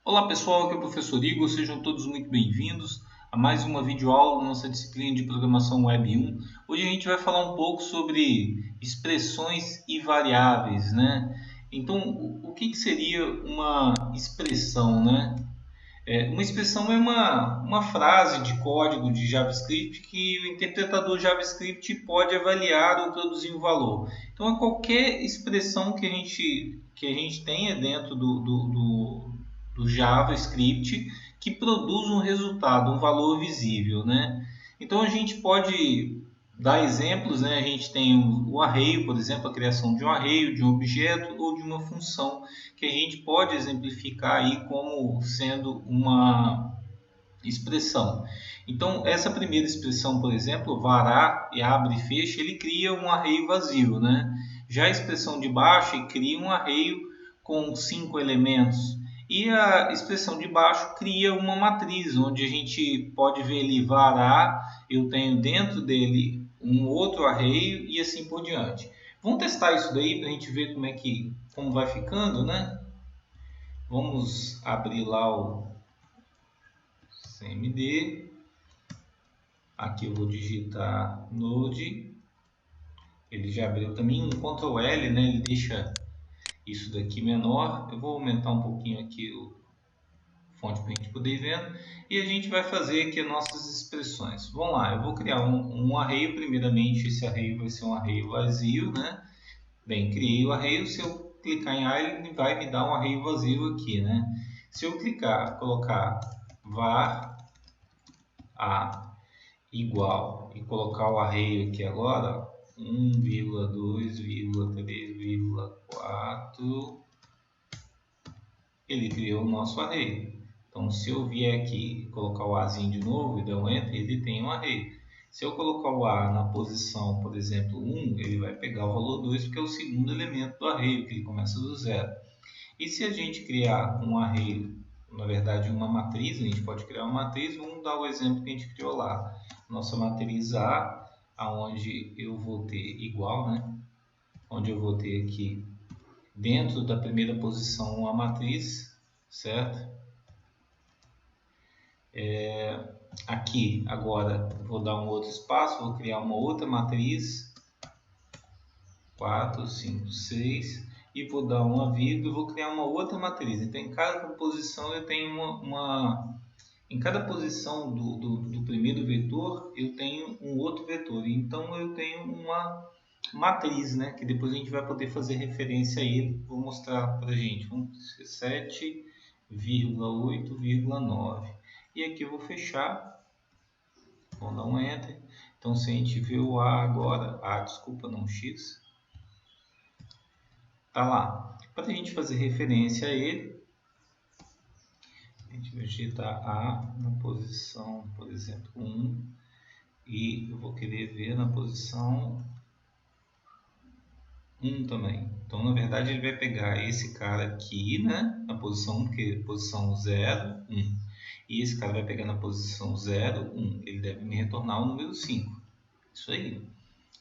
Olá pessoal, aqui é o professor Igor, sejam todos muito bem-vindos a mais uma videoaula da nossa disciplina de Programação Web 1. Hoje a gente vai falar um pouco sobre expressões e variáveis, né? Então, o que seria uma expressão, né? Uma expressão é uma frase de código de JavaScript que o interpretador JavaScript pode avaliar ou traduzir um valor. Então, é qualquer expressão que a gente tenha dentro do JavaScript que produz um resultado, um valor visível, né? Então, a gente pode dar exemplos, né? A gente tem o array, por exemplo, a criação de um array, de um objeto ou de uma função que a gente pode exemplificar aí como sendo uma expressão. Então, essa primeira expressão, por exemplo, vará e abre e fecha, ele cria um array vazio, né? Já a expressão de baixo, ele cria um array com 5 elementos. E a expressão de baixo cria uma matriz, onde a gente pode ver ali vará, eu tenho dentro dele um outro array e assim por diante. Vamos testar isso daí para a gente ver como vai ficando, né? Vamos abrir lá o CMD. Aqui eu vou digitar Node. Ele já abriu também um Ctrl L, né? Ele deixa isso daqui menor. Eu vou aumentar um pouquinho aqui o fonte para a gente poder ir vendo. E a gente vai fazer aqui as nossas expressões. Vamos lá, eu vou criar um array. Primeiramente, esse array vai ser um array vazio, né? Bem, criei o array. Se eu clicar em A, ele vai me dar um array vazio aqui, né? Se eu colocar var a igual e colocar o array aqui agora, 1,2,3,4, ele criou o nosso array. Então, se eu vier aqui e colocar o Azinho de novo e der um Enter, ele tem um array. Se eu colocar o A na posição, por exemplo, 1, ele vai pegar o valor 2, porque é o segundo elemento do array, que ele começa do zero. E se a gente criar um array, na verdade uma matriz, a gente pode criar uma matriz, vamos dar o exemplo que a gente criou lá. Nossa matriz A, onde eu vou ter igual, né? Onde eu vou ter aqui, dentro da primeira posição, uma matriz, certo? Aqui, agora, vou dar um outro espaço, vou criar uma outra matriz, 4, 5, 6, e vou dar uma vírgula e vou criar uma outra matriz. Então, em cada posição eu tenho em cada posição do primeiro vetor, eu tenho um outro vetor. Então, eu tenho uma matriz, né? Que depois a gente vai poder fazer referência a ele. Vou mostrar para a gente. 7,8,9. E aqui eu vou fechar. Vou dar um Enter. Então, se a gente ver o A agora... desculpa, não X. Tá lá. Para a gente fazer referência a ele, a gente vai digitar A na posição, por exemplo, 1. E eu vou querer ver na posição 1 também. Então, na verdade, ele vai pegar esse cara aqui, né? Na posição 1, que é posição 0, 1. E esse cara vai pegar na posição 0, 1. Ele deve me retornar o número 5. Isso aí.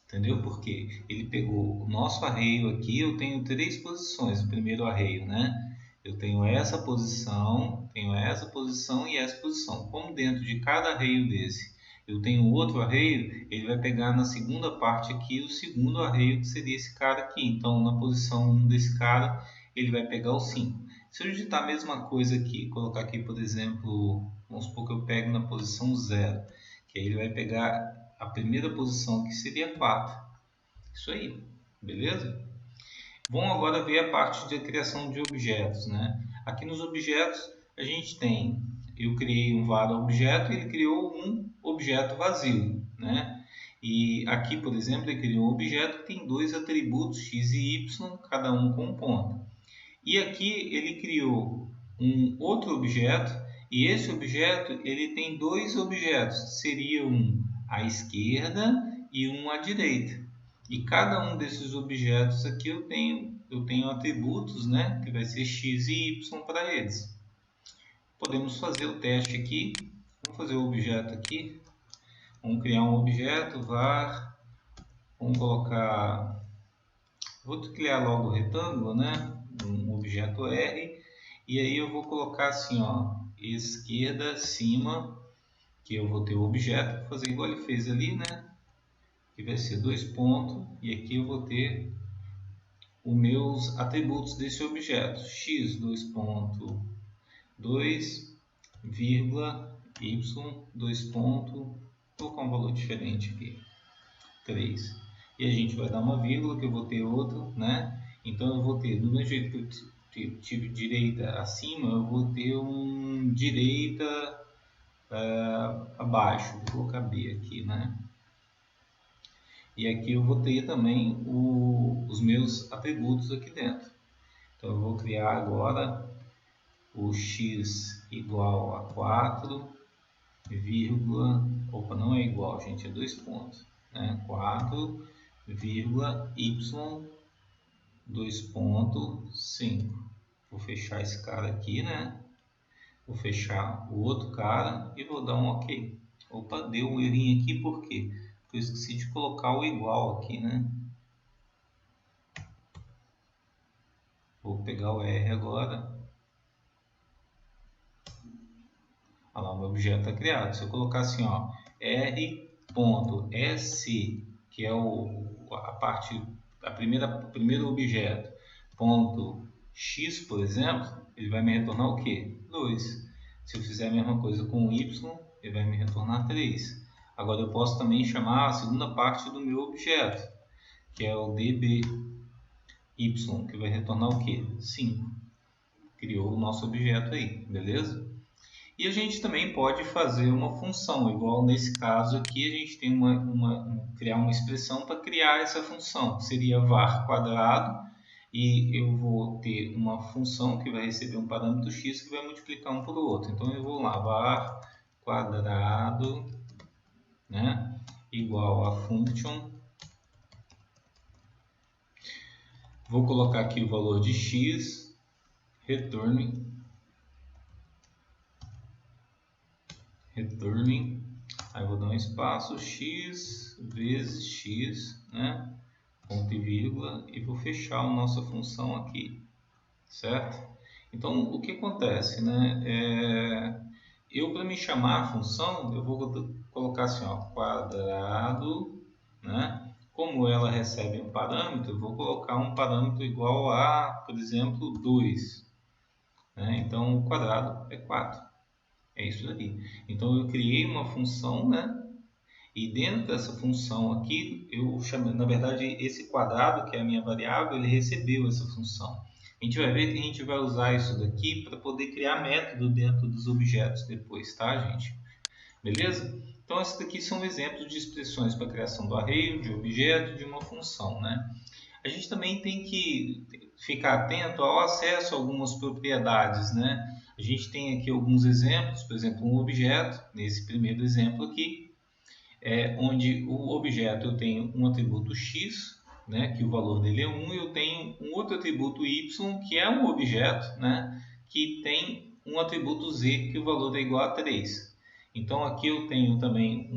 Entendeu? Porque ele pegou o nosso arraio aqui, eu tenho 3 posições, o primeiro arraio, né? Eu tenho essa posição e essa posição. Como dentro de cada arraio desse eu tenho outro arraio, ele vai pegar na segunda parte aqui o segundo arraio, que seria esse cara aqui. Então, na posição 1 desse cara, ele vai pegar o 5. Se eu digitar a mesma coisa aqui, colocar aqui, por exemplo, vamos supor que eu pego na posição 0, que aí ele vai pegar a primeira posição, que seria 4. Isso aí, beleza? Vamos agora ver a parte de criação de objetos, né? Aqui nos objetos, a gente tem, eu criei um var objeto e ele criou um objeto vazio, né? E aqui, por exemplo, ele criou um objeto que tem 2 atributos, x e y, cada um com um ponto. E aqui ele criou um outro objeto, e esse objeto ele tem 2 objetos, seria um à esquerda e um à direita. E cada um desses objetos aqui eu tenho atributos, né, que vai ser x e y para eles. Podemos fazer o teste aqui. Vamos fazer o objeto aqui. Vamos criar um objeto var. Vamos colocar. Vou criar logo o retângulo, né? Um objeto R. E aí eu vou colocar assim, ó, esquerda, cima, que eu vou ter o objeto, vou fazer igual ele fez ali, né? Que vai ser 2 pontos, e aqui eu vou ter os meus atributos desse objeto. X, 2 pontos, 2, vírgula, y, 2 pontos, vou colocar um valor diferente aqui, 3. E a gente vai dar uma vírgula, que eu vou ter outro, né? Então eu vou ter, do mesmo jeito que eu tive direita acima, eu vou ter um direita abaixo, vou colocar B aqui, né? E aqui eu vou ter também os meus atributos aqui dentro. Então eu vou criar agora o x igual a 4, vírgula, opa, não é igual, gente, é 2 pontos, né? 4, vírgula, y, 2 pontos, 5. Vou fechar esse cara aqui, né? Vou fechar o outro cara e vou dar um OK. Opa, deu um errinho aqui, por quê? Porque eu esqueci de colocar o igual aqui, né? Vou pegar o R agora. Olha lá, o meu objeto está criado. Se eu colocar assim, ó, R.S, que é a parte, primeiro objeto, ponto X, por exemplo, ele vai me retornar o quê? 2. Se eu fizer a mesma coisa com o Y, ele vai me retornar 3. Agora eu posso também chamar a segunda parte do meu objeto, que é o dby, que vai retornar o quê? 5. Criou o nosso objeto aí, beleza? E a gente também pode fazer uma função, igual nesse caso aqui, a gente tem criar uma expressão para criar essa função, que seria var quadrado, e eu vou ter uma função que vai receber um parâmetro x que vai multiplicar um por outro. Então eu vou lá, var quadrado, né, igual a function. Vou colocar aqui o valor de x, returning, aí vou dar um espaço, x vezes x, né, ponto e vírgula, e vou fechar a nossa função aqui, certo? Então, o que acontece, né, eu para me chamar a função, eu vou colocar assim, ó, quadrado, né, como ela recebe um parâmetro, eu vou colocar um parâmetro igual a, por exemplo, 2, né, então o quadrado é 4. É isso aí. Então eu criei uma função, né? E dentro dessa função aqui, eu chamei, na verdade, esse quadrado, que é a minha variável, ele recebeu essa função. A gente vai ver que a gente vai usar isso daqui para poder criar método dentro dos objetos depois, tá, gente? Beleza? Então, esses daqui são exemplos de expressões para a criação do array, de objeto, de uma função, né? A gente também tem que ficar atento ao acesso a algumas propriedades, né? A gente tem aqui alguns exemplos, por exemplo, um objeto, nesse primeiro exemplo aqui, onde o objeto eu tenho um atributo x, né, que o valor dele é 1, e eu tenho um outro atributo y, que é um objeto, né, que tem um atributo z, que o valor é igual a 3. Então aqui eu tenho também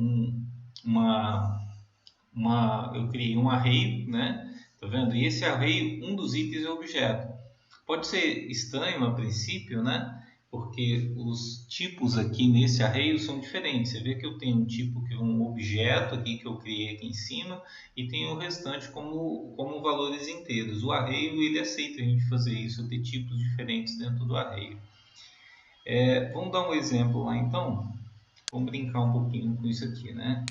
eu criei um array, né? Tá vendo? E esse array, um dos itens é o objeto. Pode ser estranho a princípio, né? Porque os tipos aqui nesse array são diferentes. Você vê que eu tenho um tipo que é um objeto aqui que eu criei aqui em cima e tenho o restante como valores inteiros. O array ele aceita a gente fazer isso, ter tipos diferentes dentro do array. Vamos dar um exemplo lá então. Vamos brincar um pouquinho com isso aqui, né?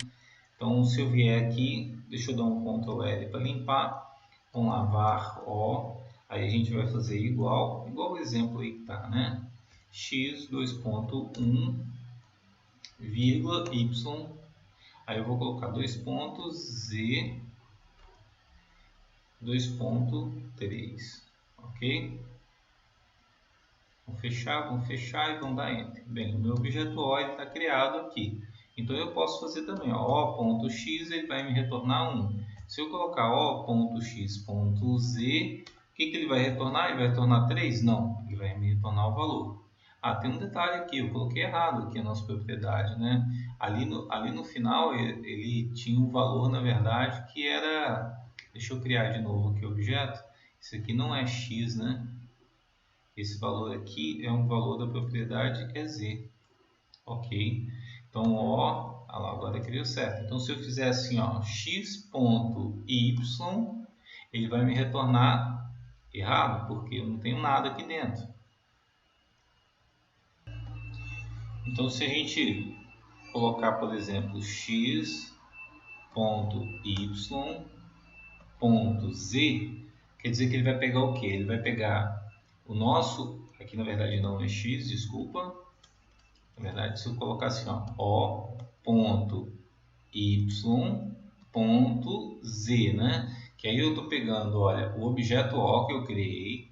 Então, se eu vier aqui, deixa eu dar um Ctrl L para limpar. Vamos lá, var O. Aí a gente vai fazer igual o exemplo aí que tá, né? X 2.1, vírgula, Y. Aí eu vou colocar 2 pontos, Z 2.3. Ok? Vamos fechar e vamos dar Enter. Bem, o meu objeto O está criado aqui. Então eu posso fazer também, O.x ele vai me retornar 1. Se eu colocar O.x.z, o que ele vai retornar? Ele vai retornar 3? Não, ele vai me retornar o valor. Tem um detalhe aqui, eu coloquei errado aqui a nossa propriedade, né? Ali no final ele tinha um valor, na verdade, que era... Deixa eu criar de novo aqui o objeto. Isso aqui não é x, né? Esse valor aqui é um valor da propriedade z, ok? Então, ó, lá, agora que deu certo. Então, se eu fizer assim, ó, x.y, ele vai me retornar errado, porque eu não tenho nada aqui dentro. Então, se a gente colocar, por exemplo, x.y.z, quer dizer que ele vai pegar o quê? Ele vai pegar o nosso, aqui na verdade não é x, desculpa. Na verdade, se eu colocar assim, ó, o.y.z, né? Que aí eu estou pegando, olha, o objeto O que eu criei,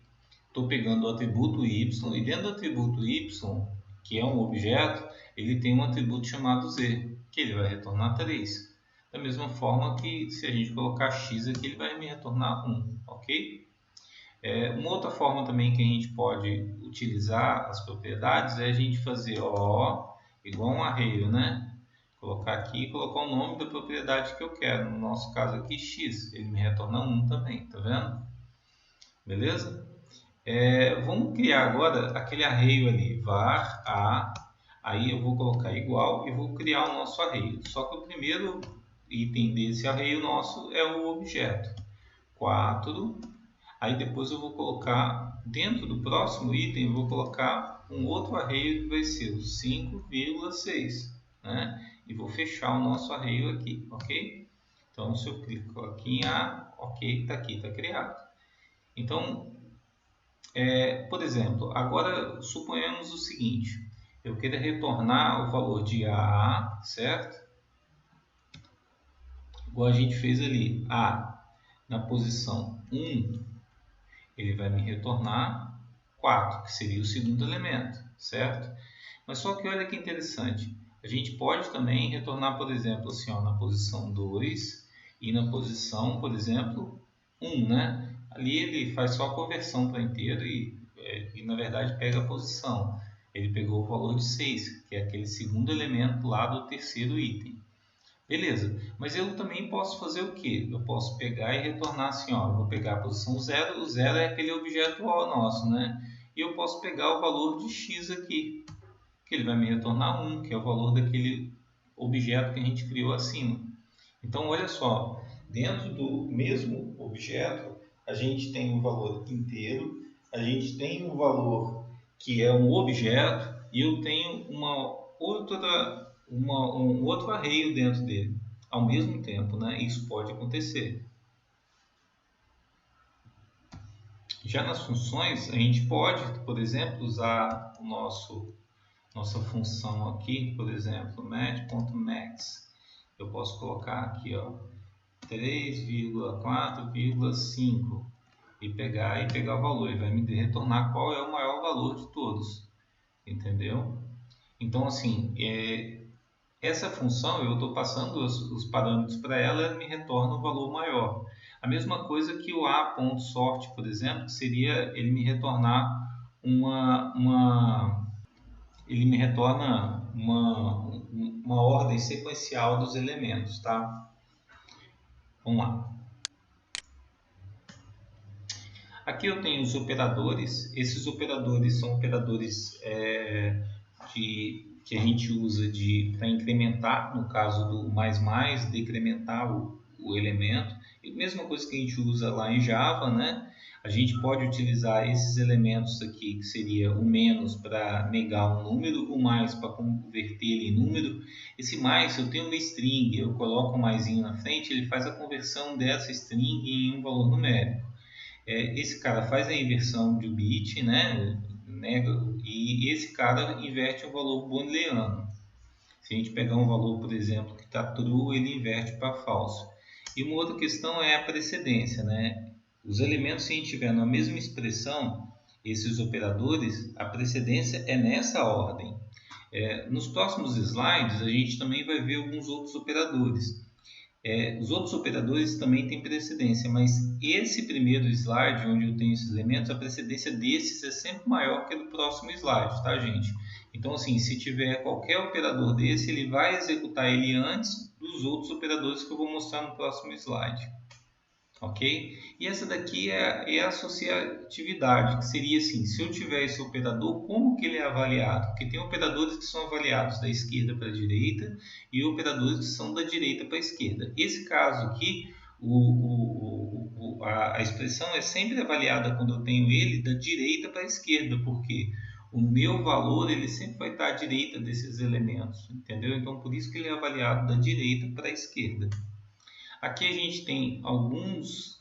estou pegando o atributo y, e dentro do atributo y, que é um objeto, ele tem um atributo chamado z, que ele vai retornar 3. Da mesma forma que se a gente colocar x aqui, ele vai me retornar 1, ok? Uma outra forma também que a gente pode utilizar as propriedades é a gente fazer O igual um arreio, né? Colocar aqui e colocar o nome da propriedade que eu quero. No nosso caso aqui, x. Ele me retorna 1 também, tá vendo? Beleza? Vamos criar agora aquele arreio ali, var a, aí eu vou colocar igual e vou criar o nosso arreio. Só que o primeiro item desse arreio nosso é o objeto, 4. Aí depois eu vou colocar, dentro do próximo item, eu vou colocar um outro arreio que vai ser o 5,6, né? E vou fechar o nosso arreio aqui, ok? Então, se eu clico aqui em A, ok, está aqui, está criado. Então, por exemplo, agora suponhamos o seguinte, eu quero retornar o valor de A, certo? Igual a gente fez ali, A na posição 1, ele vai me retornar 4, que seria o segundo elemento, certo? Mas só que olha que interessante, a gente pode também retornar, por exemplo, assim, ó, na posição 2 e na posição, por exemplo, 1, né? Ali ele faz só a conversão para inteiro e na verdade pega a posição. Ele pegou o valor de 6, que é aquele segundo elemento lá do terceiro item. Beleza, mas eu também posso fazer o que? Eu posso pegar e retornar assim, ó, eu vou pegar a posição 0, o 0 é aquele objeto O nosso, né? E eu posso pegar o valor de x aqui, que ele vai me retornar 1, que é o valor daquele objeto que a gente criou acima. Então, olha só, dentro do mesmo objeto, a gente tem um valor inteiro, a gente tem um valor que é um objeto e eu tenho um outro arreio dentro dele, ao mesmo tempo, né? Isso pode acontecer. Já nas funções, a gente pode, por exemplo, usar nossa função aqui, por exemplo, match.max. Eu posso colocar aqui, ó, 3,4,5 e pegar o valor. Ele vai me retornar qual é o maior valor de todos, entendeu? Então, assim, essa função, eu estou passando os parâmetros para ela, ela me retorna um valor maior. A mesma coisa que o a.sort, por exemplo, que seria ele me retornar ele me retorna uma ordem sequencial dos elementos, tá? Vamos lá. Aqui eu tenho os operadores. Esses operadores são operadores que a gente usa para incrementar, no caso do mais, decrementar o elemento. E mesma coisa que a gente usa lá em Java, né? A gente pode utilizar esses elementos aqui, que seria o menos para negar um número, o mais para converter ele em número. Esse mais, se eu tenho uma string, eu coloco um maisinho na frente, ele faz a conversão dessa string em um valor numérico. Esse cara faz a inversão de bit, né? E esse cara inverte o valor booleano. Se a gente pegar um valor, por exemplo, que está true, ele inverte para falso. E uma outra questão é a precedência, né? Os elementos, se a gente tiver na mesma expressão, esses operadores, a precedência é nessa ordem. Nos próximos slides, a gente também vai ver alguns outros operadores. Os outros operadores também têm precedência, mas esse primeiro slide, onde eu tenho esses elementos, a precedência desses é sempre maior que a do próximo slide, tá, gente? Então, assim, se tiver qualquer operador desse, ele vai executar ele antes dos outros operadores que eu vou mostrar no próximo slide. ok? E essa daqui é a associatividade, que seria assim, se eu tiver esse operador, como que ele é avaliado? Porque tem operadores que são avaliados da esquerda para a direita e operadores que são da direita para a esquerda. Esse caso aqui, a expressão é sempre avaliada quando eu tenho ele da direita para a esquerda, porque o meu valor ele sempre vai estar à direita desses elementos, entendeu? Então, por isso que ele é avaliado da direita para a esquerda. Aqui a gente tem alguns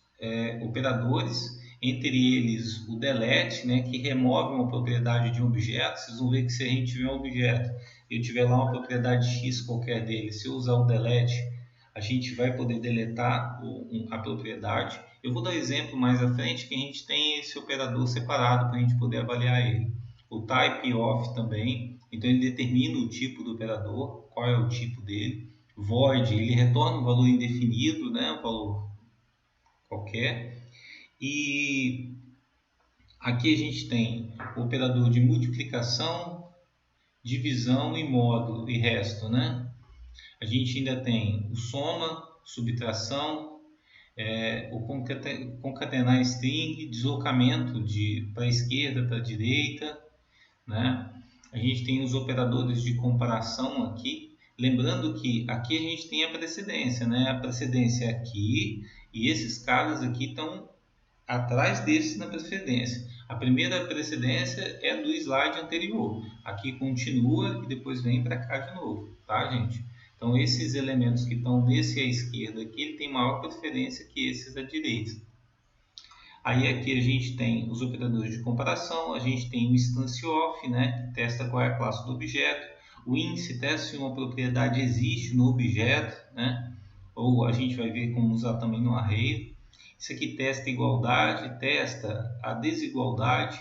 operadores, entre eles o delete, né, que remove uma propriedade de um objeto. Vocês vão ver que se a gente tiver um objeto e eu tiver lá uma propriedade x qualquer dele, se eu usar o delete, a gente vai poder deletar a propriedade. Eu vou dar um exemplo mais à frente que a gente tem esse operador separado para a gente poder avaliar ele. O type of também, então ele determina o tipo do operador, qual é o tipo dele. Void, ele retorna um valor indefinido, né, um valor qualquer. E aqui a gente tem o operador de multiplicação, divisão e módulo e resto, né? A gente ainda tem o soma, subtração, o concatenar string, deslocamento para a esquerda, para a direita, né? A gente tem os operadores de comparação aqui, lembrando que aqui a gente tem a precedência, né? A precedência é aqui e esses caras aqui estão atrás desses na precedência. A primeira precedência é do slide anterior. Aqui continua e depois vem para cá de novo, tá, gente? Então, esses elementos que estão nesse à esquerda aqui, ele tem maior preferência que esses à direita. Aí aqui a gente tem os operadores de comparação, a gente tem o instance of, né, que testa qual é a classe do objeto, o índice testa se uma propriedade existe no objeto, né, ou a gente vai ver como usar também no array. Isso aqui testa a igualdade, testa a desigualdade.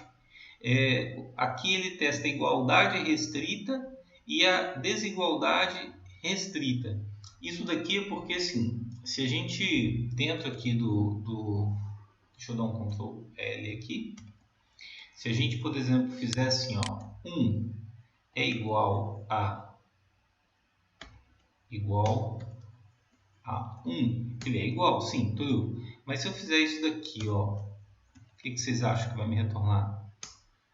Aqui ele testa a igualdade restrita e a desigualdade restrita. Isso daqui é porque, assim, se a gente, dentro aqui deixa eu dar um Ctrl L aqui. Se a gente, por exemplo, fizer assim, ó, 1 é igual a 1, ele é igual, sim, true. Mas se eu fizer isso daqui, ó, o que vocês acham que vai me retornar?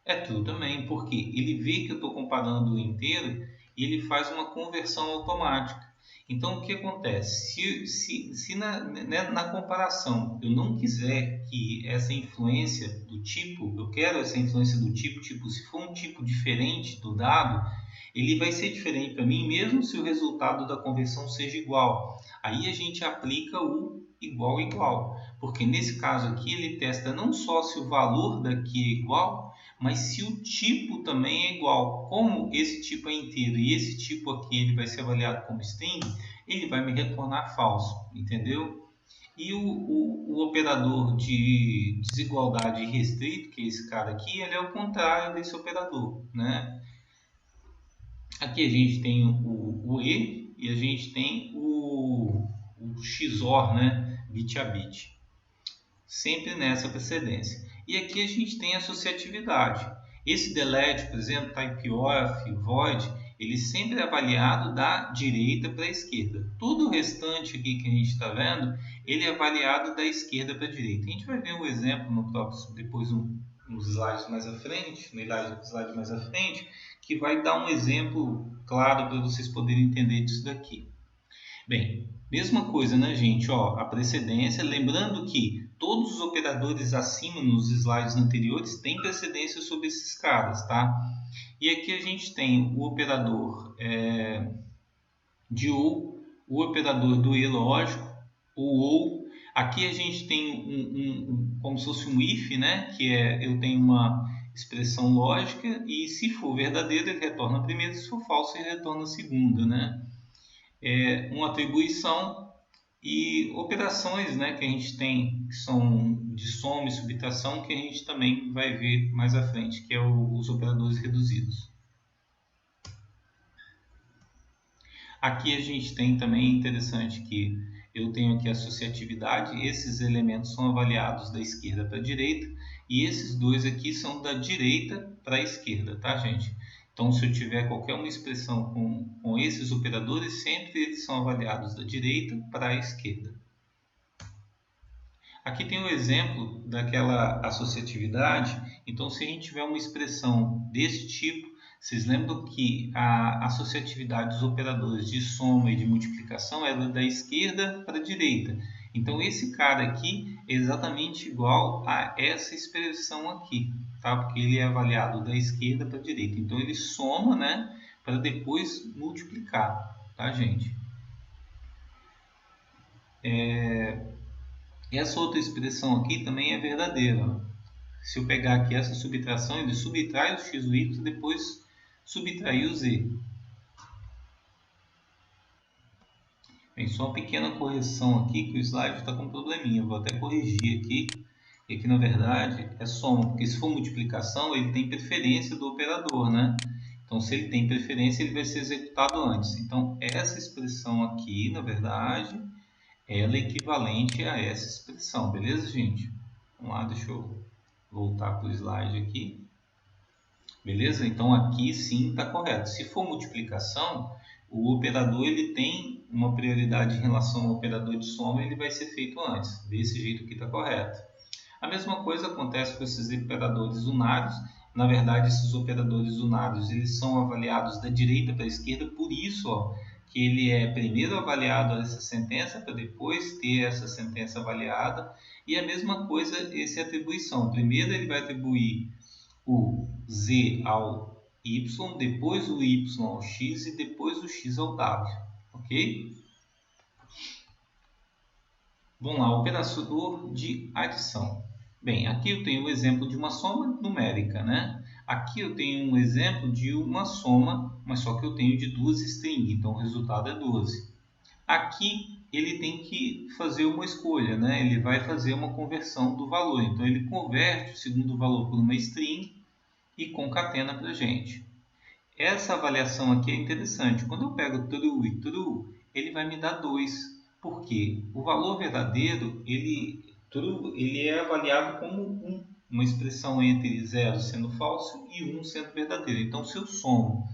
É true também, porque ele vê que eu estou comparando o inteiro e ele faz uma conversão automática. Então, o que acontece? Se na comparação eu não quiser que essa influência do tipo, eu quero essa influência do tipo, se for um tipo diferente do dado, ele vai ser diferente para mim, mesmo se o resultado da conversão seja igual. Aí a gente aplica o igual igual, porque nesse caso aqui ele testa não só se o valor daqui é igual, mas se o tipo também é igual. Como esse tipo é inteiro e esse tipo aqui ele vai ser avaliado como string, ele vai me retornar falso, entendeu? E o operador de desigualdade restrito, que é esse cara aqui, ele é o contrário desse operador, né? Aqui a gente tem o e a gente tem o XOR, né? Bit a bit. Sempre nessa precedência. E aqui a gente tem associatividade. Esse delete, por exemplo, type of, void, ele sempre é avaliado da direita para a esquerda. Todo o restante aqui que a gente está vendo, ele é avaliado da esquerda para a direita. A gente vai ver um exemplo no próximo, depois nos slides mais à frente, no slide mais à frente, que vai dar um exemplo claro para vocês poderem entender disso daqui. Bem, mesma coisa, né, gente? Ó, a precedência, lembrando que todos os operadores acima nos slides anteriores têm precedência sobre esses caras, tá? E aqui a gente tem o operador de ou, o operador do e lógico, o ou. Aqui a gente tem como se fosse um if, né? Que é eu tenho uma expressão lógica e se for verdadeiro ele retorna a primeira, se for falso ele retorna a segunda, né? Uma atribuição e operações, né, que a gente tem que são de soma e subtração, que a gente também vai ver mais à frente, que é os operadores reduzidos. Aqui a gente tem também, interessante, que eu tenho aqui a associatividade, esses elementos são avaliados da esquerda para a direita, e esses dois aqui são da direita para a esquerda, tá, gente? Então, se eu tiver qualquer uma expressão com esses operadores, sempre eles são avaliados da direita para a esquerda. Aqui tem um exemplo daquela associatividade. Então, se a gente tiver uma expressão desse tipo, vocês lembram que a associatividade dos operadores de soma e de multiplicação é da esquerda para a direita. Então, esse cara aqui é exatamente igual a essa expressão aqui, tá? Porque ele é avaliado da esquerda para a direita. Então, ele soma, né, para depois multiplicar, tá, gente? Essa outra expressão aqui também é verdadeira. Se eu pegar aqui essa subtração, ele subtrai o x do y e depois subtrai o z. Bem, só uma pequena correção aqui, que o slide está com um probleminha. Vou até corrigir aqui. E aqui, na verdade, é soma, porque se for multiplicação, ele tem preferência do operador, né? Então, se ele tem preferência, ele vai ser executado antes. Então, essa expressão aqui, na verdade, ela é equivalente a essa expressão, beleza, gente? Vamos lá, deixa eu voltar para o slide aqui. Beleza? Então, aqui sim está correto. Se for multiplicação, o operador ele tem uma prioridade em relação ao operador de soma, ele vai ser feito antes. Desse jeito aqui está correto. A mesma coisa acontece com esses operadores unários. Na verdade, esses operadores unários eles são avaliados da direita para a esquerda, por isso ó, que ele é primeiro avaliado essa sentença para depois ter essa sentença avaliada. E a mesma coisa essa atribuição. Primeiro ele vai atribuir o z ao y, depois o y ao x e depois o x ao w, ok? Vamos lá, operador de adição. Bem, aqui eu tenho um exemplo de uma soma numérica, né? Aqui eu tenho um exemplo de uma soma, mas só que eu tenho de duas strings, então o resultado é 12. Aqui ele tem que fazer uma escolha, né? Ele vai fazer uma conversão do valor, então ele converte o segundo valor por uma string e concatena para a gente. Essa avaliação aqui é interessante. Quando eu pego true e true, ele vai me dar 2. Por quê? O valor verdadeiro, ele é avaliado como 1. Uma expressão entre 0 sendo falso e 1 sendo verdadeiro. Então, se eu somo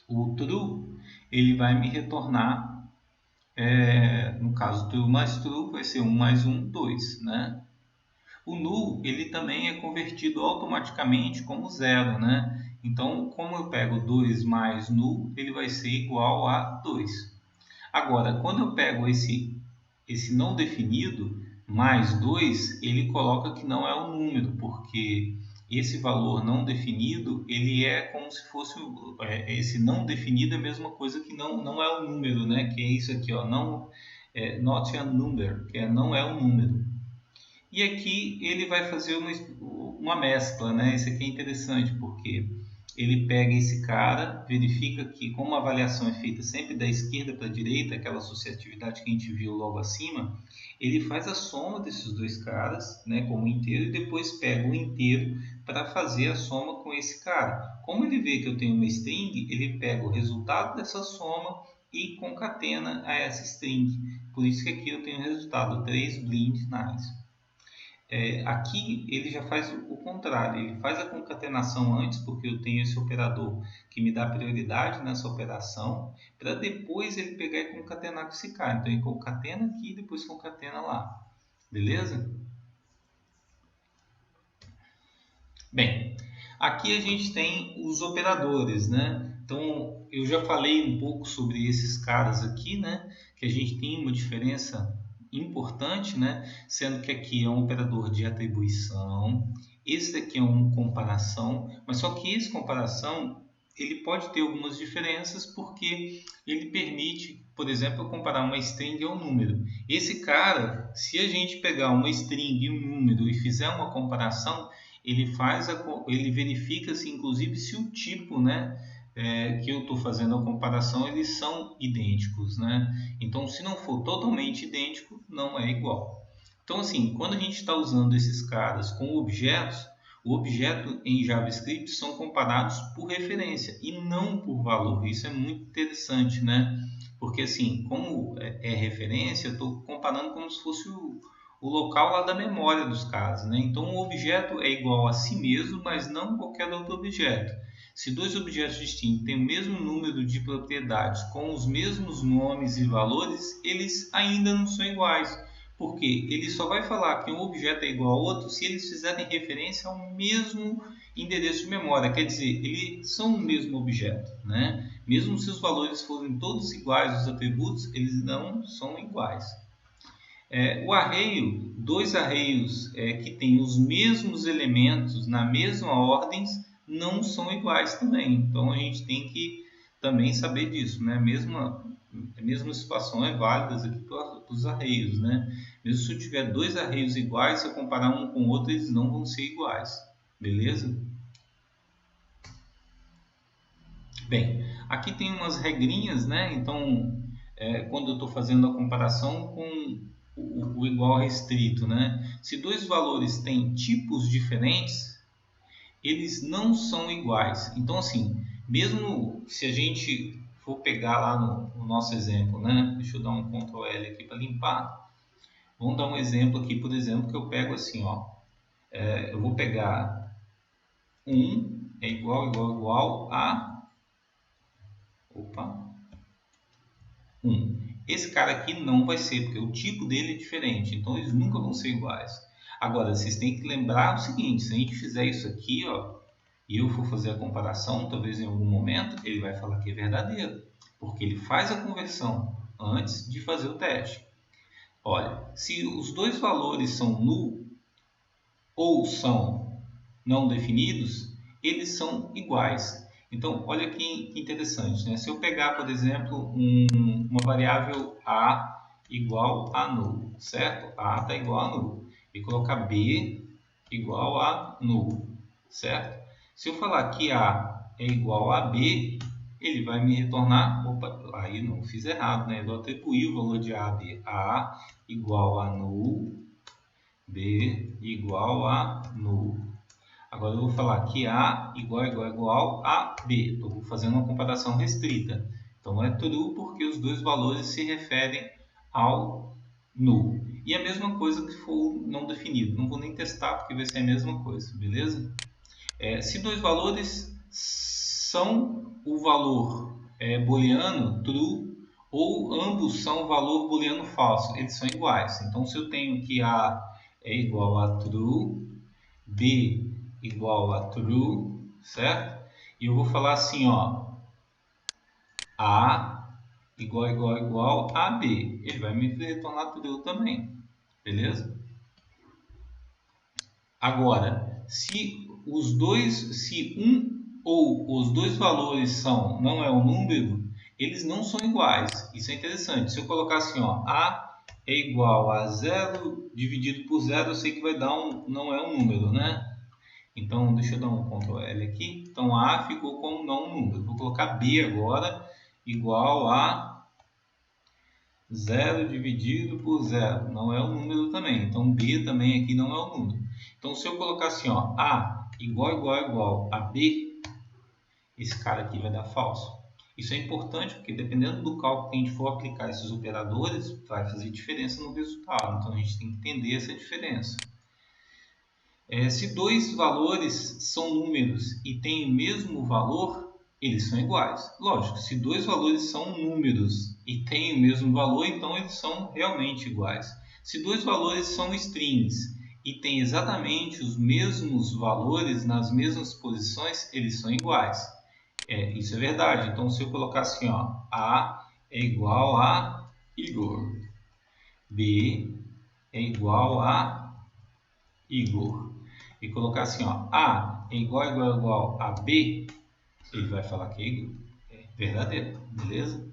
o true, ele vai me retornar, no caso, true mais true, vai ser 1 mais 1, 2, né? O null, ele também é convertido automaticamente como 0, né? Então, como eu pego 2 mais null, ele vai ser igual a 2. Agora, quando eu pego esse não definido, mais 2, ele coloca que não é um número, porque esse valor não definido, ele é como se fosse, esse não definido é a mesma coisa que não é um número, né? Que é isso aqui, ó, não, not a number, que não é um número. E aqui ele vai fazer uma mescla, né? Isso aqui é interessante porque ele pega esse cara, verifica que como a avaliação é feita sempre da esquerda para a direita, aquela associatividade que a gente viu logo acima, ele faz a soma desses dois caras, né, como inteiro, e depois pega o inteiro para fazer a soma com esse cara. Como ele vê que eu tenho uma string, ele pega o resultado dessa soma e concatena a essa string. Por isso que aqui eu tenho o resultado 3 blind nice. Aqui ele já faz o contrário, ele faz a concatenação antes, porque eu tenho esse operador que me dá prioridade nessa operação, para depois ele pegar e concatenar com esse cara. Então ele concatena aqui e depois concatena lá. Beleza? Bem, aqui a gente tem os operadores, né? Então eu já falei um pouco sobre esses caras aqui, né? Que a gente tem uma diferença importante, né? Sendo que aqui é um operador de atribuição, esse daqui é um comparação, mas só que esse comparação ele pode ter algumas diferenças porque ele permite, por exemplo, eu comparar uma string a um número. Esse cara, se a gente pegar uma string e um número e fizer uma comparação, ele verifica se inclusive se o tipo, né? Que eu estou fazendo a comparação, eles são idênticos, né? Então, se não for totalmente idêntico, não é igual. Então, assim, quando a gente está usando esses caras com objetos, o objeto em JavaScript são comparados por referência e não por valor. Isso é muito interessante, né? Porque, assim, como é referência, eu estou comparando como se fosse o local lá da memória dos caras, né? Então, o objeto é igual a si mesmo, mas não qualquer outro objeto. Se dois objetos distintos têm o mesmo número de propriedades com os mesmos nomes e valores, eles ainda não são iguais, Porque ele só vai falar que um objeto é igual ao outro se eles fizerem referência ao mesmo endereço de memória. Quer dizer, eles são o mesmo objeto, né? Mesmo se os valores forem todos iguais, os atributos, eles não são iguais. O arreio, dois arreios que têm os mesmos elementos na mesma ordem, não são iguais também. Então a gente tem que também saber disso, né? A mesma situação é válida aqui para os arreios, né? Mesmo se eu tiver dois arreios iguais, se eu comparar um com o outro, eles não vão ser iguais, beleza? Bem, aqui tem umas regrinhas, né? Então, quando eu estou fazendo a comparação com o igual restrito, né? Se dois valores têm tipos diferentes, eles não são iguais. Então, assim, mesmo se a gente for pegar lá no nosso exemplo, né? Deixa eu dar um Ctrl L aqui para limpar. Vamos dar um exemplo aqui, por exemplo, que eu pego assim, ó. Eu vou pegar 1 é igual a... Opa! 1. Esse cara aqui não vai ser, porque o tipo dele é diferente, então eles nunca vão ser iguais. Agora, vocês têm que lembrar o seguinte, se a gente fizer isso aqui, ó, e eu for fazer a comparação, talvez em algum momento, ele vai falar que é verdadeiro, porque ele faz a conversão antes de fazer o teste. Olha, se os dois valores são null ou são não definidos, eles são iguais. Então, olha que interessante, né? Se eu pegar, por exemplo, uma variável a igual a null, certo? A está igual a null. E colocar b igual a null, certo? Se eu falar que a é igual a b, ele vai me retornar... Opa, aí não fiz errado, né? Eu atribuí o valor de a a b. A igual a null, b igual a null. Agora eu vou falar que A igual a B. Estou fazendo uma comparação restrita. Então é true porque os dois valores se referem ao null. E a mesma coisa que for não definido. Não vou nem testar porque vai ser a mesma coisa, beleza? Se dois valores são o valor booleano true ou ambos são o valor booleano falso, eles são iguais. Então se eu tenho que A é igual a true, B igual a true, certo? E eu vou falar assim, ó, A igual a B. Ele vai me retornar true também, beleza? Agora, se um ou os dois valores não é um número, eles não são iguais. Isso é interessante. Se eu colocar assim, ó, A é igual a 0 dividido por 0, eu sei que vai dar não é um número, né? Então, deixa eu dar um Ctrl L aqui. Então, A ficou como não um número. Vou colocar B agora igual a 0 dividido por 0. Não é um número também. Então, B também aqui não é um número. Então, se eu colocar assim, ó, A igual a B, esse cara aqui vai dar falso. Isso é importante porque dependendo do cálculo que a gente for aplicar esses operadores, vai fazer diferença no resultado. Então, a gente tem que entender essa diferença. Se dois valores são números e têm o mesmo valor, eles são iguais. Lógico, se dois valores são números e têm o mesmo valor, então eles são realmente iguais. Se dois valores são strings e têm exatamente os mesmos valores nas mesmas posições, eles são iguais. Isso é verdade. Então, se eu colocar assim, ó, A é igual a Igor, B é igual a Igor, e colocar assim, ó, A é igual a B, ele vai falar que é verdadeiro, beleza?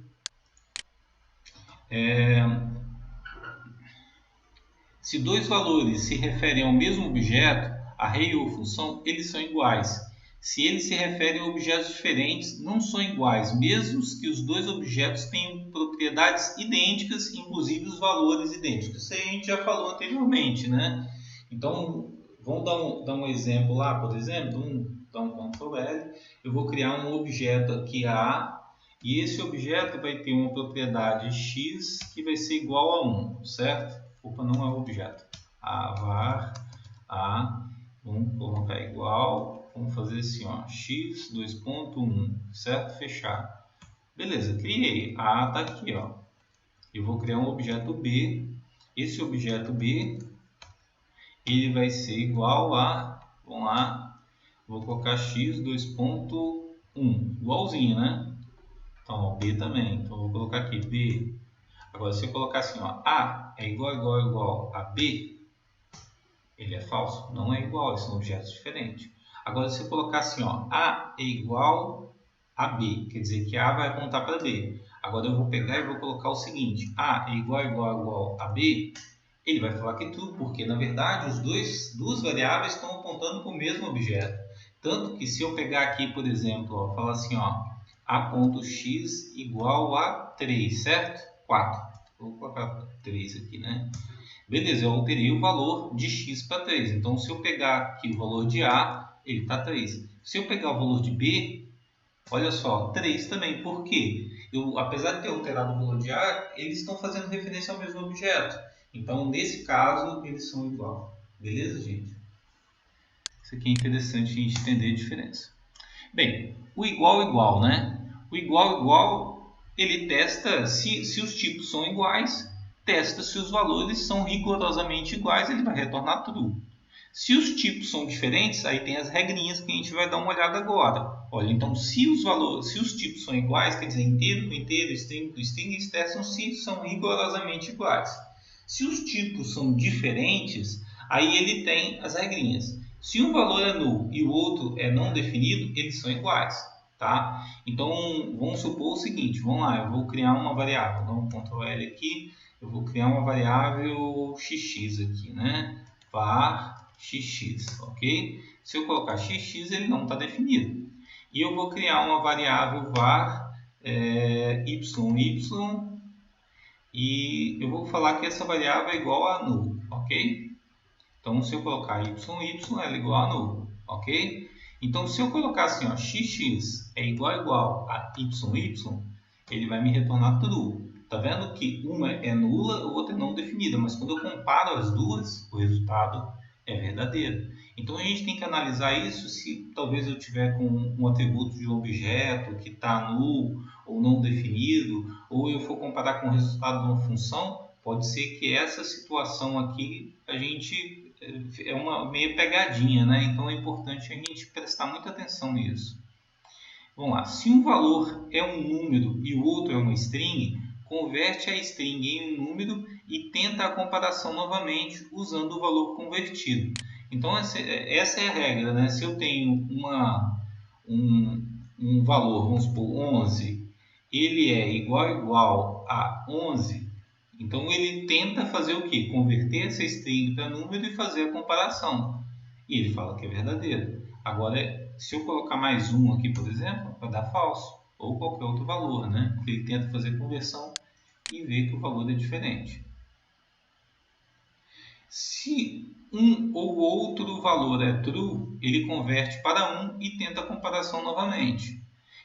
Se dois valores se referem ao mesmo objeto, array ou função, eles são iguais. Se eles se referem a objetos diferentes, não são iguais, mesmo que os dois objetos tenham propriedades idênticas, inclusive os valores idênticos. Isso aí a gente já falou anteriormente, né? Então, vamos dar um exemplo lá, por exemplo, vamos dar um Ctrl L. Eu vou criar um objeto aqui A, e esse objeto vai ter uma propriedade x que vai ser igual a 1, certo? Opa, não é o objeto. Var A, vamos colocar igual, vamos fazer assim, ó, x 2.1, certo? Fechar. Beleza, criei. A está aqui, ó. Eu vou criar um objeto B esse objeto B, ele vai ser igual a, vamos lá, vou colocar x 2.1, igualzinho, né? Então, ó, B também, então vou colocar aqui B. Agora, se eu colocar assim, ó, A é igual a B, ele é falso, não é igual, são objetos diferentes. Agora, se eu colocar assim, ó, A é igual a B, quer dizer que A vai apontar para B. Agora eu vou pegar e vou colocar o seguinte, A é igual a B, ele vai falar que é true, porque na verdade duas variáveis estão apontando para o mesmo objeto. Tanto que se eu pegar aqui, por exemplo, ó, falar assim, ó, A.x igual a 3, certo? 4. Vou colocar 3 aqui, né? Beleza, eu alterei o valor de x para 3. Então, se eu pegar aqui o valor de A, ele está 3. Se eu pegar o valor de B, olha só, 3 também. Por quê? Apesar de ter alterado o valor de A, eles estão fazendo referência ao mesmo objeto. Então, nesse caso, eles são igual. Beleza, gente? Isso aqui é interessante a gente entender a diferença. Bem, o igual, né? O igual, ele testa se os tipos são iguais, testa se os valores são rigorosamente iguais, ele vai retornar true. Se os tipos são diferentes, aí tem as regrinhas que a gente vai dar uma olhada agora. Olha, então se os tipos são iguais, quer dizer, inteiro com inteiro, string com string, eles testam se são rigorosamente iguais. Se os tipos são diferentes, aí ele tem as regrinhas. Se um valor é null e o outro é não definido, eles são iguais, tá? Então, vamos supor o seguinte, vamos lá, eu vou criar uma variável, dá um Ctrl L aqui, eu vou criar uma variável xx aqui, né? Var xx, ok? Se eu colocar xx, ele não está definido. E eu vou criar uma variável var yy, e eu vou falar que essa variável é igual a null, ok? Então, se eu colocar yy, ela é igual a null, ok? Então, se eu colocar assim, ó, xx é igual a yy, ele vai me retornar true. Tá vendo que uma é nula, a outra é não definida, mas quando eu comparo as duas, o resultado é verdadeiro. Então, a gente tem que analisar isso se talvez eu tiver com um atributo de um objeto que está null ou não definido, ou eu for comparar com o resultado de uma função, pode ser que essa situação aqui a gente é uma meia pegadinha, né? Então é importante a gente prestar muita atenção nisso. Vamos lá, se um valor é um número e o outro é uma string, converte a string em um número e tenta a comparação novamente usando o valor convertido. Então essa é a regra, né? Se eu tenho um valor, vamos supor 11, ele é igual a 11, então ele tenta fazer o quê? Converter essa string para número e fazer a comparação. E ele fala que é verdadeiro. Agora, se eu colocar mais um aqui, por exemplo, vai dar falso. Ou qualquer outro valor, né? Porque ele tenta fazer a conversão e vê que o valor é diferente. Se um ou outro valor é true, ele converte para 1 e tenta a comparação novamente.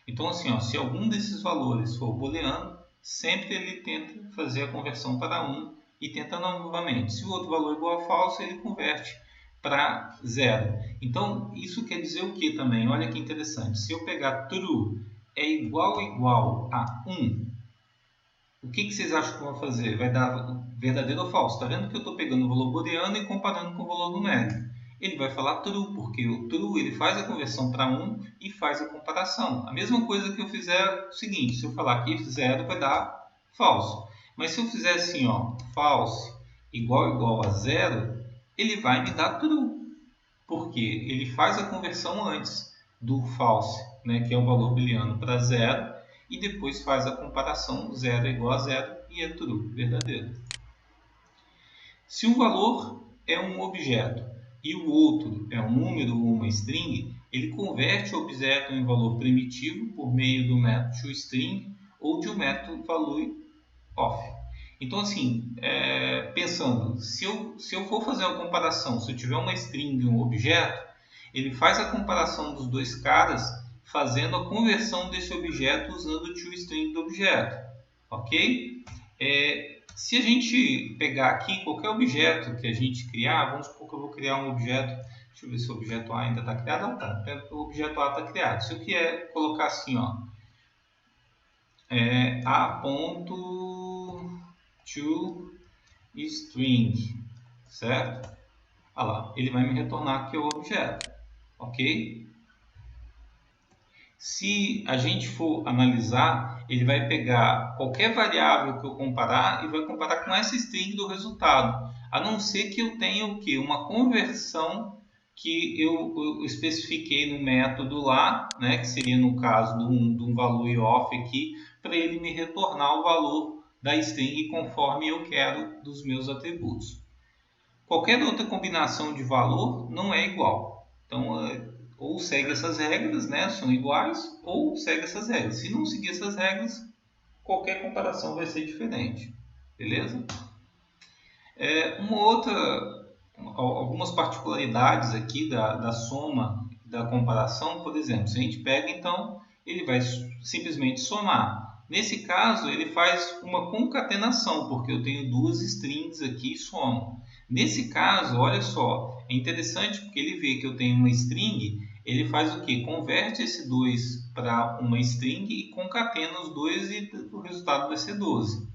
Então, assim, ó, se algum desses valores for booleano, sempre ele tenta fazer a conversão para 1 e tenta novamente. Se o outro valor é igual a falso, ele converte para 0. Então, isso quer dizer o que também? Olha que interessante. Se eu pegar true é igual a 1, o que vocês acham que eu vou fazer? Vai dar verdadeiro ou falso? Está vendo que eu estou pegando o valor booleano e comparando com o valor numérico? Ele vai falar true, porque o true ele faz a conversão para 1 e faz a comparação. A mesma coisa que eu fizer é o seguinte, se eu falar aqui 0 vai dar falso. Mas se eu fizer assim, ó, false igual a 0, ele vai me dar true, porque ele faz a conversão antes do false, né, que é o valor booleano, para 0, e depois faz a comparação 0 é igual a 0 e é true, verdadeiro. Se um valor é um objeto e o outro é um número ou uma string, ele converte o objeto em valor primitivo por meio do método toString ou de um método valueOf. Então, assim, pensando, se eu for fazer uma comparação, se eu tiver uma string e um objeto, ele faz a comparação dos dois caras fazendo a conversão desse objeto usando o toString do objeto, ok? Se a gente pegar aqui qualquer objeto que a gente criar, vamos supor que eu vou criar um objeto, deixa eu ver se o objeto A ainda está criado, não está, o objeto A está criado. Se eu quiser colocar assim, ó, A.toString, string, certo? Olha lá, ele vai me retornar aqui o objeto, ok? Se a gente for analisar, ele vai pegar qualquer variável que eu comparar e vai comparar com essa string do resultado, a não ser que eu tenha o quê? Uma conversão que eu especifiquei no método lá, né, que seria no caso de um valor IOF aqui, para ele me retornar o valor da string conforme eu quero dos meus atributos. Qualquer outra combinação de valor não é igual. Então, ou segue essas regras, né, são iguais, ou segue essas regras. Se não seguir essas regras, qualquer comparação vai ser diferente. Beleza? Algumas particularidades aqui da soma, da comparação, por exemplo, se a gente pega, então, ele vai simplesmente somar. Nesse caso, ele faz uma concatenação, porque eu tenho duas strings aqui e somo. Nesse caso, olha só, é interessante porque ele vê que eu tenho uma string, ele faz o que? Converte esse 2 para uma string e concatena os dois e o resultado vai ser 12.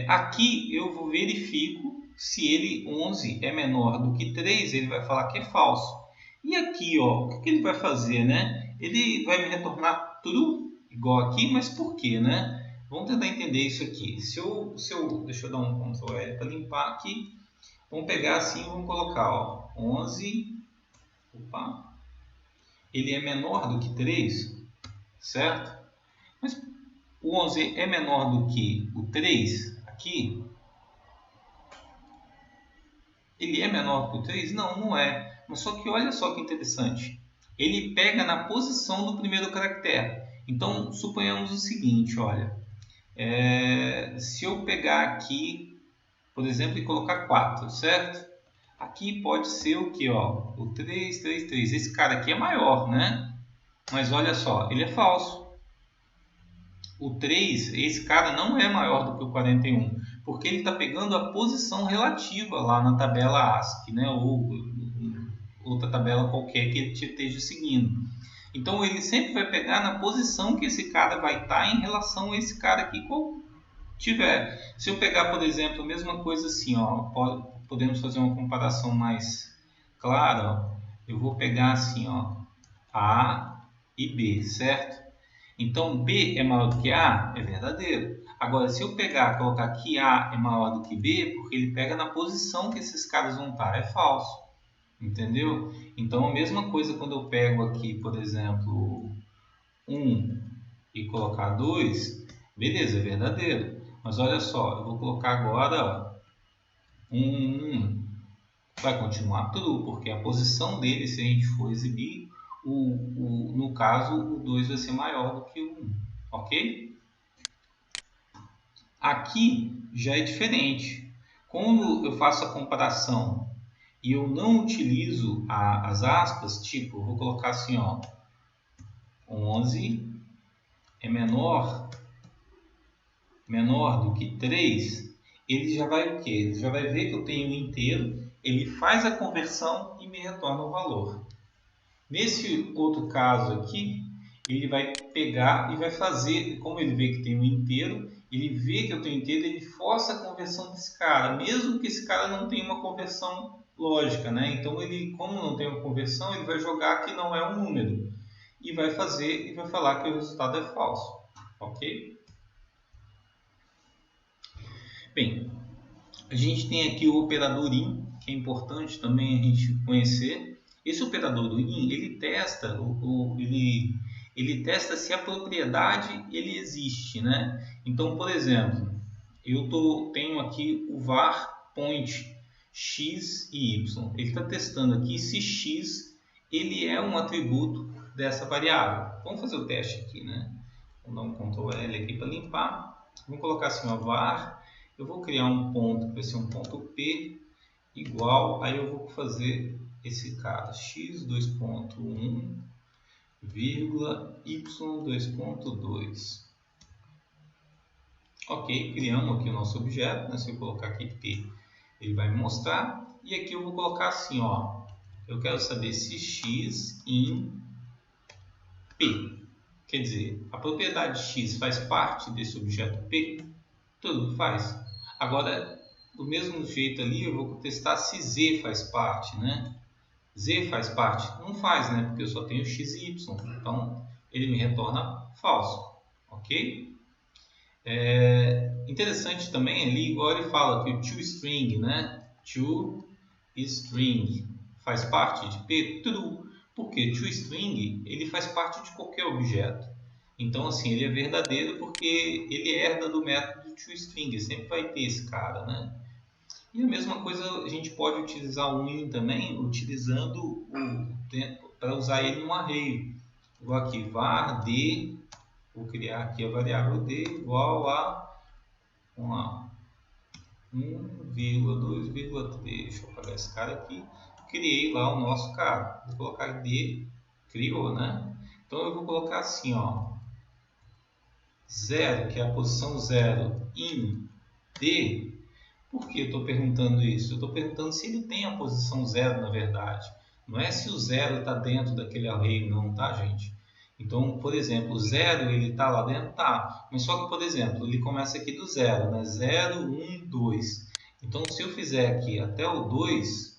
Aqui eu verifico se ele 11 é menor do que 3, ele vai falar que é falso. E aqui, ó, o que ele vai fazer, né? Ele vai me retornar true, igual aqui, mas por quê, né? Vamos tentar entender isso aqui. Deixa eu dar um Ctrl L para limpar aqui. Vamos pegar assim, vamos colocar, ó, 11, opa, ele é menor do que 3, certo? Mas o 11 é menor do que o 3 aqui? Ele é menor que o 3? Não, não é. Mas só que olha só que interessante. Ele pega na posição do primeiro caractere. Então, suponhamos o seguinte, olha. Se eu pegar aqui, por exemplo, e colocar 4, certo? Aqui pode ser o que? Ó, o 3, 3, 3. Esse cara aqui é maior, né? Mas olha só, ele é falso. O 3, esse cara não é maior do que o 41, porque ele está pegando a posição relativa lá na tabela ASCII, né? Ou outra tabela qualquer que ele esteja seguindo. Então ele sempre vai pegar na posição que esse cara vai estar em relação a esse cara aqui qual tiver. Se eu pegar, por exemplo, a mesma coisa assim, ó, podemos fazer uma comparação mais clara. Ó. Eu vou pegar assim, ó, A e B, certo? Então, B é maior do que A? É verdadeiro. Agora, se eu pegar e colocar que A é maior do que B, porque ele pega na posição que esses caras vão estar, é falso. Entendeu? Então, a mesma coisa quando eu pego aqui, por exemplo, 1 e colocar 2, beleza, é verdadeiro. Mas olha só, eu vou colocar agora 1, vai continuar true, porque a posição dele, se a gente for exibir, no caso, o 2 vai ser maior do que o 1, ok? Aqui já é diferente. Quando eu faço a comparação e eu não utilizo as aspas, tipo, eu vou colocar assim, ó, 11 é menor do que 3, ele já vai o quê? Ele já vai ver que eu tenho um inteiro, ele faz a conversão e me retorna o valor. Nesse outro caso aqui, ele vai pegar e vai fazer, como ele vê que tem um inteiro, ele vê que eu tenho inteiro, ele força a conversão desse cara, mesmo que esse cara não tenha uma conversão lógica, né? Então ele, como não tem uma conversão, ele vai jogar que não é um número e vai fazer e vai falar que o resultado é falso, ok? Bem, a gente tem aqui o operador in, que é importante também a gente conhecer. Esse operador do in, ele testa ele testa se a propriedade ele existe, né? Então, por exemplo, tenho aqui o var point x e y. Ele está testando aqui se x ele é um atributo dessa variável. Vamos fazer o teste aqui, né? Vou dar um Ctrl L aqui para limpar. Vamos colocar assim, ó, var. Eu vou criar um ponto que vai ser um ponto P igual. Aí eu vou fazer esse cara x 2.1 vírgula y 2.2. Ok, criamos aqui o nosso objeto, né? Se eu colocar aqui P, ele vai me mostrar. E aqui eu vou colocar assim, ó, eu quero saber se x em P. Quer dizer, a propriedade x faz parte desse objeto P? Tudo faz. Agora, do mesmo jeito ali, eu vou testar se Z faz parte, né? Z faz parte? Não faz, né? Porque eu só tenho x e y. Então, ele me retorna falso. Ok? Interessante também ali, igual ele fala que o toString, né? toString faz parte de P? True. Porque toString, ele faz parte de qualquer objeto. Então, assim, ele é verdadeiro porque ele herda do método toString. Sempre vai ter esse cara, né? E a mesma coisa a gente pode utilizar o in também, utilizando o para usar ele no array. Vou aqui var d, vou criar aqui a variável d igual a 1,2,3. Deixa eu apagar esse cara aqui. Criei lá o nosso cara. Vou colocar d, criou, né? Então eu vou colocar assim, ó, 0, que é a posição 0, in d. Por que eu estou perguntando isso? Eu estou perguntando se ele tem a posição 0, na verdade. Não é se o 0 está dentro daquele array, não, tá, gente? Então, por exemplo, o 0 ele está lá dentro? Tá. Mas só que, por exemplo, ele começa aqui do 0, né? 0, 1, 2. Então, se eu fizer aqui até o 2,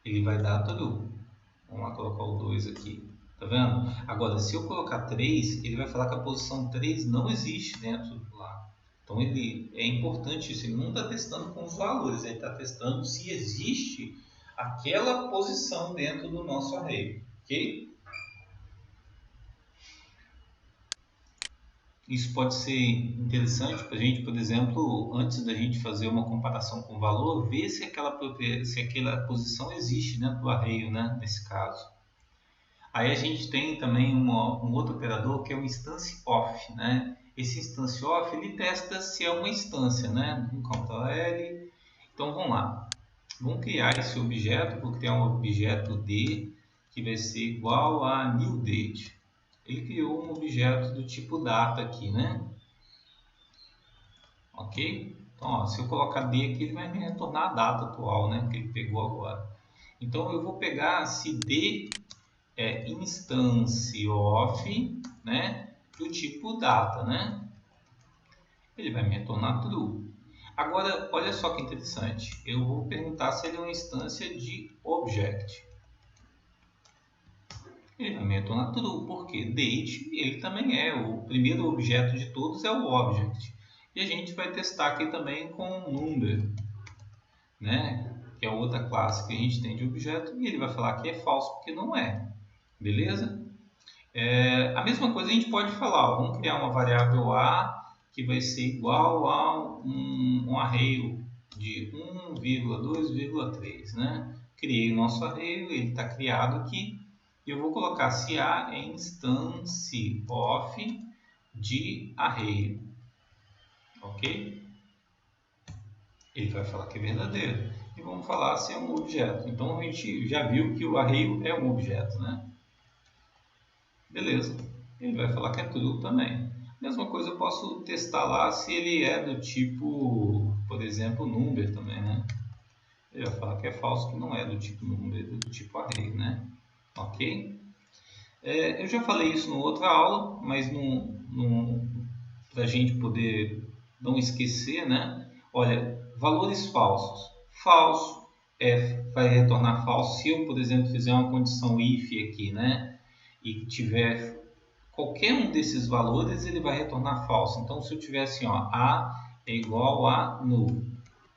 ele vai dar true. Vamos lá colocar o 2 aqui. Tá vendo? Agora, se eu colocar 3, ele vai falar que a posição 3 não existe dentro do lá. Então, ele é importante isso. Ele não está testando com os valores, ele está testando se existe aquela posição dentro do nosso array. Ok? Isso pode ser interessante para a gente, por exemplo, antes da gente fazer uma comparação com o valor, ver se aquela posição existe dentro do array, né? Nesse caso. Aí a gente tem também um outro operador que é o instance of, né? Esse instance of ele testa se é uma instância, né? Vamos Ctrl L. Então vamos lá. Vamos criar esse objeto. Vou criar um objeto D que vai ser igual a new date. Ele criou um objeto do tipo data aqui, né? Ok? Então, ó, se eu colocar D aqui, ele vai me retornar a data atual, né? Que ele pegou agora. Então eu vou pegar se D é instance of, né, do tipo data, né? Ele vai me retornar true. Agora, olha só que interessante. Eu vou perguntar se ele é uma instância de object. Ele vai me retornar true, porque date ele também é o primeiro objeto de todos, é o object. E a gente vai testar aqui também com number, né? Que é outra classe que a gente tem de objeto, e ele vai falar que é falso porque não é. Beleza? A mesma coisa a gente pode falar, ó, vamos criar uma variável A que vai ser igual a um array de 1,2,3, né? Criei o nosso array, ele está criado aqui, e eu vou colocar se A é instance of de array, ok? Ele vai falar que é verdadeiro. E vamos falar se é um objeto. Então a gente já viu que o array é um objeto, né? Beleza. Ele vai falar que é true também. Mesma coisa eu posso testar lá se ele é do tipo, por exemplo, number também, né? Ele vai falar que é falso, que não é do tipo number, é do tipo array, né? Ok? Eu já falei isso em outra aula, mas para a gente poder não esquecer, né? Olha, valores falsos. Falso vai retornar falso se eu, por exemplo, fizer uma condição if aqui, né? E tiver qualquer um desses valores, ele vai retornar falso. Então, se eu tiver assim, ó, A é igual a null,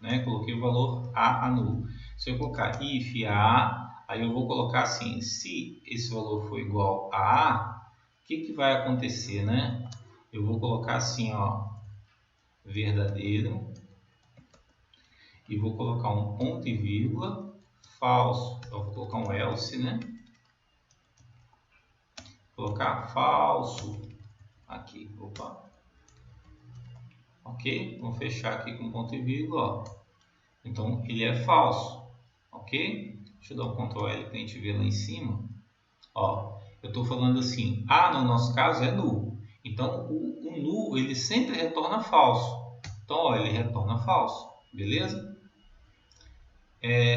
né? Coloquei o valor A null. Se eu colocar if A, aí eu vou colocar assim, se esse valor for igual a A, o que vai acontecer, né? Eu vou colocar assim, ó, verdadeiro, e vou colocar um ponto e vírgula, falso. Então, vou colocar um else, né? Colocar falso aqui, opa. Ok? Vou fechar aqui com ponto e vírgula, ó. Então, ele é falso, ok? Deixa eu dar um Ctrl L para a gente ver lá em cima. Ó, eu estou falando assim, A no nosso caso é null. Então, o null, ele sempre retorna falso. Então, ó, ele retorna falso, beleza?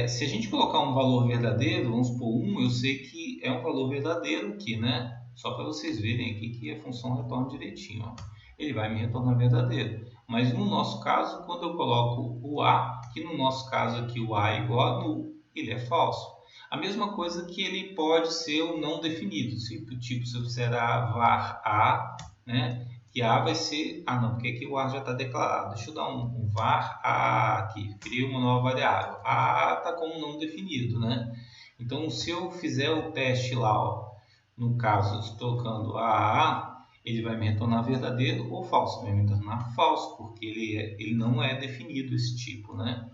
Se a gente colocar um valor verdadeiro, vamos supor 1, eu sei que é um valor verdadeiro aqui, né? Só para vocês verem aqui que a função retorna direitinho, ó. Ele vai me retornar verdadeiro. Mas no nosso caso, quando eu coloco o A, que no nosso caso aqui o A é igual a null, ele é falso. A mesma coisa que ele pode ser o não definido. Tipo, se eu fizer var A, né? Que A vai ser... Ah, não, porque aqui o A já está declarado. Deixa eu dar um var A aqui. Cria uma nova variável. A está como não definido, né? Então, se eu fizer o teste lá, ó, no caso, trocando A, ele vai me retornar verdadeiro ou falso. Vai me retornar falso, porque ele não é definido esse tipo, né?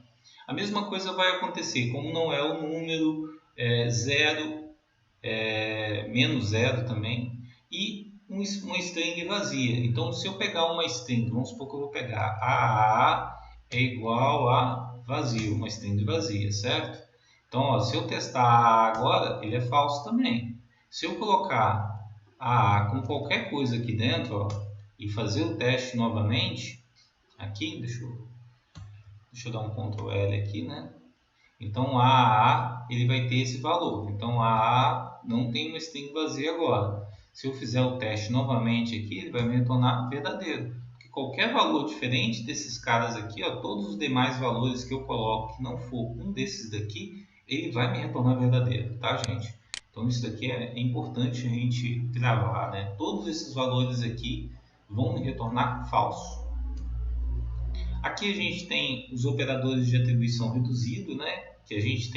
A mesma coisa vai acontecer, como não é o número zero, menos zero também, e uma string vazia. Então, se eu pegar uma string, vamos supor que eu vou pegar a é igual a vazio, uma string vazia, certo? Então, ó, se eu testar a agora, ele é falso também. Se eu colocar a com qualquer coisa aqui dentro, ó, e fazer o teste novamente, aqui, deixa eu dar um Ctrl L aqui, né? Então, a ele vai ter esse valor. Então, a não tem uma string vazia agora. Se eu fizer o teste novamente aqui, ele vai me retornar verdadeiro. Porque qualquer valor diferente desses caras aqui, ó, todos os demais valores que eu coloco que não for um desses daqui, ele vai me retornar verdadeiro, tá, gente? Então, isso daqui é importante a gente gravar, né? Todos esses valores aqui vão me retornar falso. Aqui a gente tem os operadores de atribuição reduzido, né? Que a gente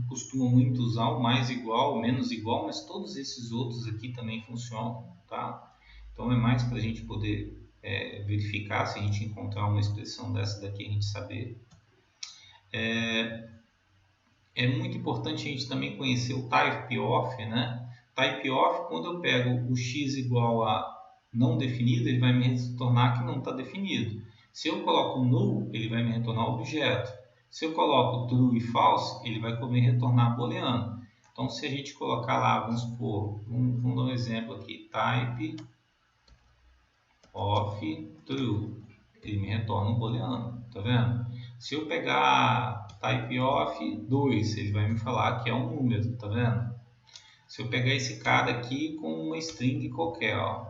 costuma muito usar o mais igual, o menos igual, mas todos esses outros aqui também funcionam, tá? Então é mais para a gente poder verificar, se a gente encontrar uma expressão dessa daqui, a gente saber. É muito importante a gente também conhecer o typeof, né? Typeof, quando eu pego o x igual a não definido, ele vai me retornar que não está definido. Se eu coloco null, ele vai me retornar objeto. Se eu coloco true e false, ele vai me retornar booleano. Então, se a gente colocar lá, vamos supor, vamos dar um exemplo aqui, type of true, ele me retorna um booleano, tá vendo? Se eu pegar type of 2, ele vai me falar que é um número, tá vendo? Se eu pegar esse cara aqui com uma string qualquer, ó,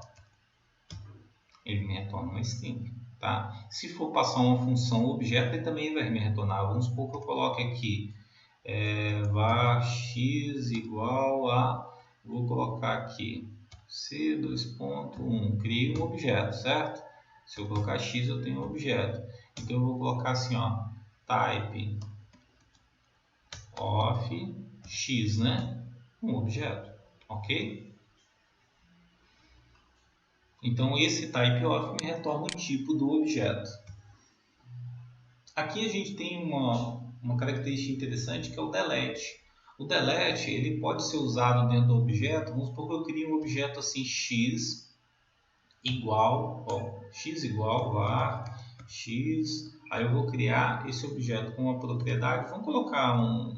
ele me retorna uma string. Tá? Se for passar uma função objeto, ele também vai me retornar. Vamos supor que eu coloque aqui var x igual a, vou colocar aqui c2.1, crie um objeto, certo? Se eu colocar x, eu tenho um objeto. Então eu vou colocar assim, ó, type of x, né? Um objeto, ok? Então, esse typeof me retorna o tipo do objeto. Aqui a gente tem uma característica interessante que é o delete. O delete ele pode ser usado dentro do objeto. Vamos supor que eu crie um objeto assim, x igual var x. Aí eu vou criar esse objeto com uma propriedade. Vamos colocar um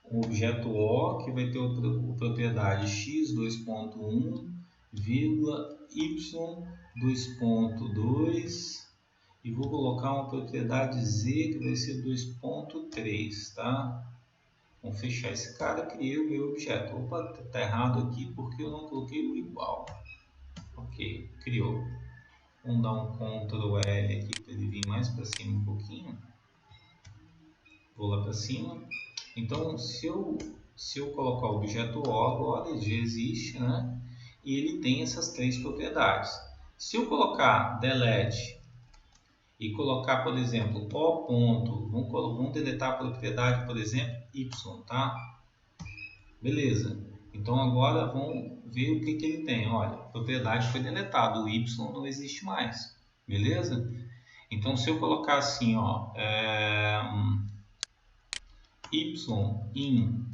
objeto O que vai ter a propriedade x 2.1, vírgula y 2.2 e vou colocar uma propriedade z que vai ser 2.3, tá? Vamos fechar esse cara, criei o meu objeto. Opa, tá errado aqui porque eu não coloquei o igual. Ok, criou. Vamos dar um Ctrl L aqui para ele vir mais para cima um pouquinho. Vou lá para cima. Então, se eu colocar o objeto O agora, ele já existe, né? E ele tem essas três propriedades. Se eu colocar delete e colocar, por exemplo, O ponto, vamos deletar a propriedade, por exemplo, Y, tá? Beleza. Então, agora vamos ver o que ele tem. Olha, a propriedade foi deletada, o Y não existe mais. Beleza? Então, se eu colocar assim, ó, y em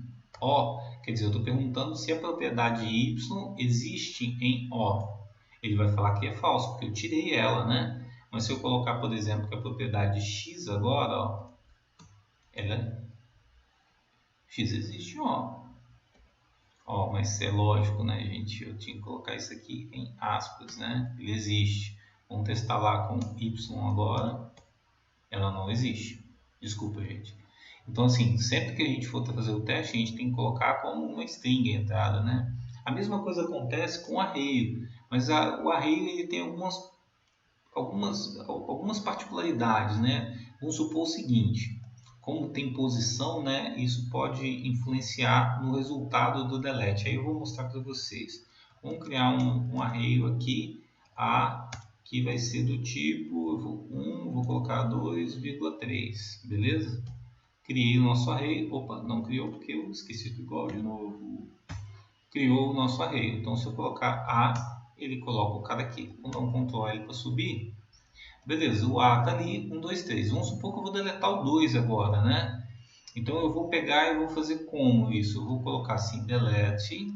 O, quer dizer, eu estou perguntando se a propriedade y existe em O. Ele vai falar que é falso, porque eu tirei ela, né? Mas se eu colocar, por exemplo, que a propriedade x agora, ó, x existe em O. Ó, mas é lógico, né, gente? Eu tinha que colocar isso aqui em aspas, né? Ele existe. Vamos testar lá com y agora. Ela não existe. Desculpa, gente. Então, assim, sempre que a gente for fazer o teste, a gente tem que colocar como uma string a entrada, né? A mesma coisa acontece com o array, mas o array ele tem algumas particularidades, né? Vamos supor o seguinte, como tem posição, né? Isso pode influenciar no resultado do delete. Aí eu vou mostrar para vocês. Vamos criar um array aqui, A, que vai ser do tipo 1, vou colocar 2,3, beleza? Criei o nosso array, opa, não criou porque eu esqueci do igual de novo. Criou o nosso array, então se eu colocar A, ele coloca o cara aqui. Vou dar um Ctrl L para subir. Beleza, o A está ali, 1, 2, 3. Vamos supor que eu vou deletar o 2 agora, né? Então eu vou pegar e vou fazer como isso? Eu vou colocar assim, delete.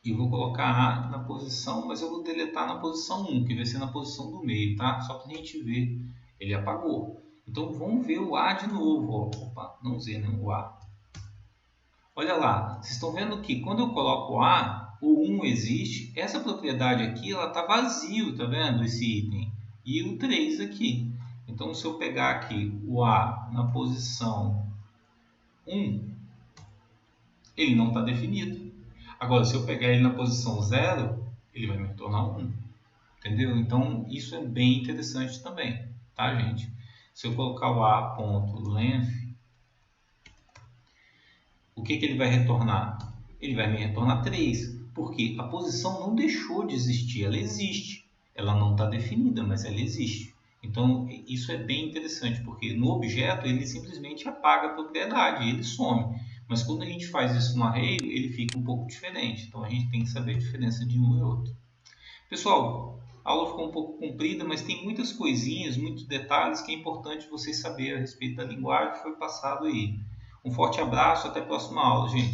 E vou colocar A na posição, mas eu vou deletar na posição 1, que vai ser na posição do meio, tá? Só para a gente ver. Ele apagou. Então vamos ver o A de novo. Ó. Opa, não Z, né? O A. Olha lá, vocês estão vendo que quando eu coloco A, o 1 existe. Essa propriedade aqui, ela está vazio, tá vendo? Esse item. E o 3 aqui. Então se eu pegar aqui o A na posição 1, ele não está definido. Agora, se eu pegar ele na posição 0, ele vai me retornar 1. Entendeu? Então, isso é bem interessante também, tá, gente? Se eu colocar o a.length, o que ele vai retornar? Ele vai me retornar 3, porque a posição não deixou de existir, ela existe. Ela não está definida, mas ela existe. Então, isso é bem interessante, porque no objeto ele simplesmente apaga a propriedade, ele some. Mas quando a gente faz isso no array, ele fica um pouco diferente. Então, a gente tem que saber a diferença de um e outro. Pessoal, a aula ficou um pouco comprida, mas tem muitas coisinhas, muitos detalhes que é importante vocês saberem a respeito da linguagem que foi passado aí. Um forte abraço, até a próxima aula, gente.